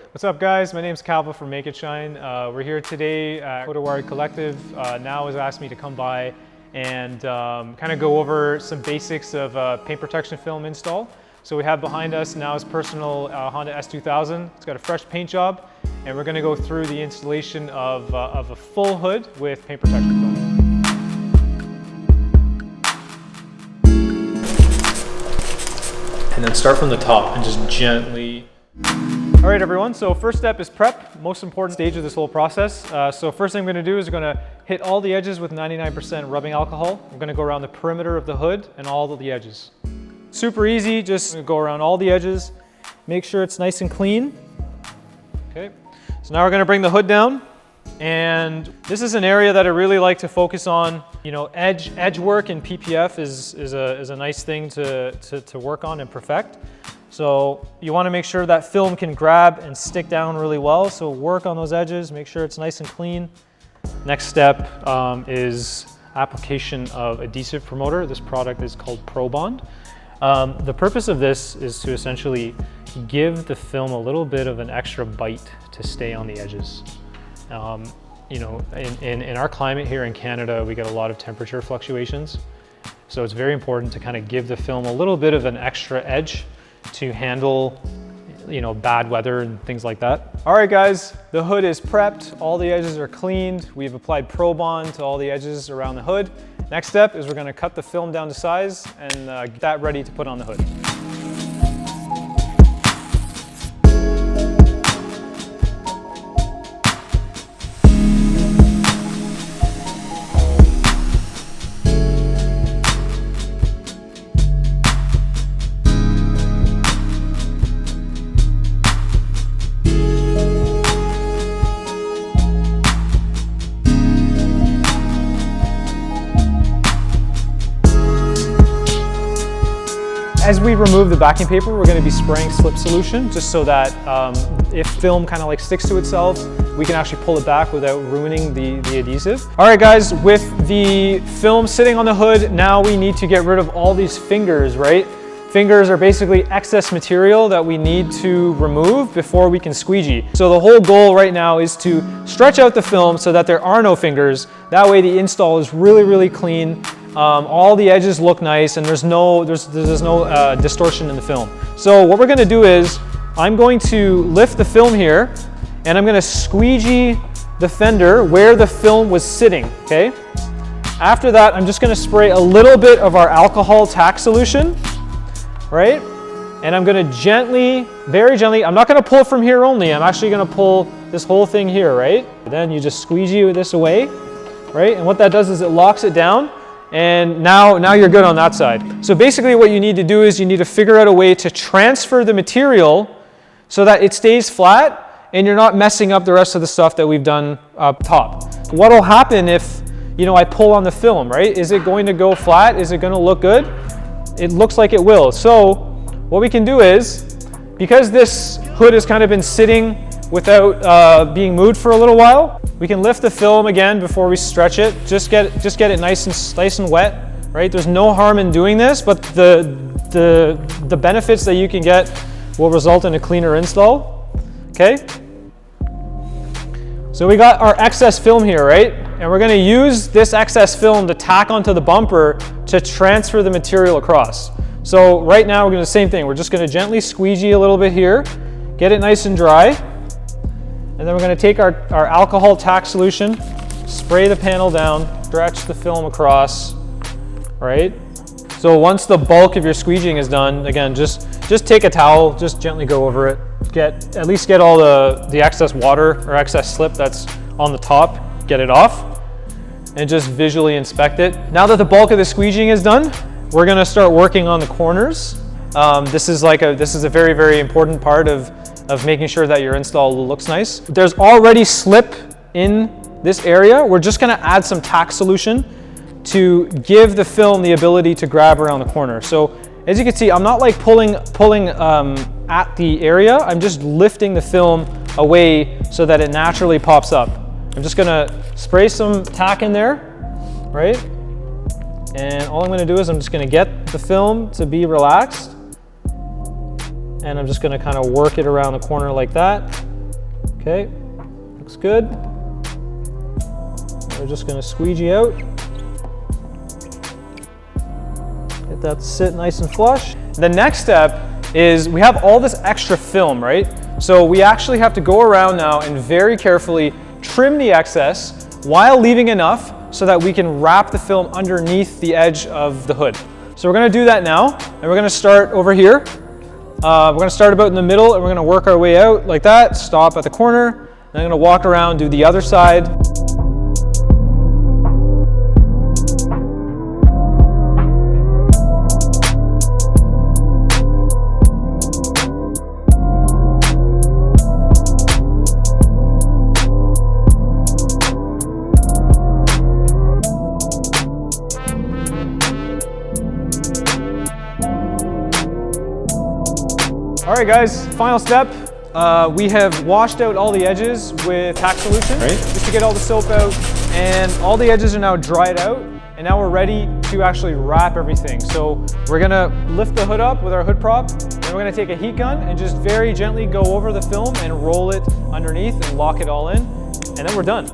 What's up, guys? My name's Kaval from Make It Shine. We're here today at Kodawari Collective. Now has asked me to come by and kind of go over some basics of paint protection film install. So we have behind us now his personal Honda S2000. It's got a fresh paint job, and we're going to go through the installation of a full hood with paint protection film. And then start from the top and just gently. All right, everyone, so first step is prep, most important stage of this whole process. So first thing I'm gonna do is we're gonna hit all the edges with 99% rubbing alcohol. We're gonna go around the perimeter of the hood and all of the edges. Super easy, just go around all the edges, make sure it's nice and clean. Okay, so now we're gonna bring the hood down, and this is an area that I really like to focus on. You know, edge work in PPF is a nice thing to work on and perfect. So you want to make sure that film can grab and stick down really well. So work on those edges, make sure it's nice and clean. Next step is application of adhesive promoter. This product is called Pro Bond. The purpose of this is to essentially give the film a little bit of an extra bite to stay on the edges. You know, in our climate here in Canada, we get a lot of temperature fluctuations. So it's very important to kind of give the film a little bit of an extra edge to handle, you know, bad weather and things like that. All right, guys, the hood is prepped. All the edges are cleaned. We've applied Pro Bond to all the edges around the hood. Next step is we're gonna cut the film down to size and get that ready to put on the hood. As we remove the backing paper, we're going to be spraying slip solution just so that if film kind of like sticks to itself, we can actually pull it back without ruining the adhesive. All right, guys, with the film sitting on the hood, now we need to get rid of all these fingers, right? Fingers are basically excess material that we need to remove before we can squeegee. So the whole goal right now is to stretch out the film so that there are no fingers. That way the install is really, really clean. All the edges look nice, and there's no distortion in the film. So what we're going to do is I'm going to lift the film here, and I'm going to squeegee the fender where the film was sitting. Okay. After that, I'm just going to spray a little bit of our alcohol tack solution, right? And I'm going to gently, very gently. I'm not going to pull from here only. I'm actually going to pull this whole thing here, right? Then you just squeegee this away, right? And what that does is it locks it down. And now you're good on that side. So basically what you need to do is you need to figure out a way to transfer the material so that it stays flat and you're not messing up the rest of the stuff that we've done up top. What'll happen if, you know, I pull on the film, right? Is it going to go flat? Is it going to look good? It looks like it will. So what we can do is, because this hood has kind of been sitting without being moved for a little while, we can lift the film again before we stretch it. Just get it nice and wet, right? There's no harm in doing this, but the benefits that you can get will result in a cleaner install. Okay. So we got our excess film here, right? And we're going to use this excess film to tack onto the bumper to transfer the material across. So right now we're going to do the same thing. We're just going to gently squeegee a little bit here, get it nice and dry. And then we're going to take our alcohol tack solution, spray the panel down, stretch the film across, right? So once the bulk of your squeegeeing is done, again, just take a towel, just gently go over it. At least get all the excess water or excess slip that's on the top, get it off, and just visually inspect it. Now that the bulk of the squeegeeing is done, we're going to start working on the corners. This is a very, very important part of making sure that your install looks nice. There's already slip in this area. We're just gonna add some tack solution to give the film the ability to grab around the corner. So as you can see, I'm not like pulling at the area. I'm just lifting the film away so that it naturally pops up. I'm just gonna spray some tack in there, right? And all I'm gonna do is I'm just gonna get the film to be relaxed. And I'm just going to kind of work it around the corner like that. Okay, looks good. We're just gonna squeegee out. Get that to sit nice and flush. The next step is we have all this extra film, right? So we actually have to go around now and very carefully trim the excess while leaving enough so that we can wrap the film underneath the edge of the hood. So we're gonna do that now, and we're gonna start over here. We're gonna start about in the middle, and we're gonna work our way out like that, stop at the corner, then I'm gonna walk around, do the other side. All right guys, final step. We have washed out all the edges with tack solution, just to get all the soap out, and all the edges are now dried out, and now we're ready to actually wrap everything. So we're gonna lift the hood up with our hood prop, and we're gonna take a heat gun and just very gently go over the film and roll it underneath and lock it all in, and then we're done.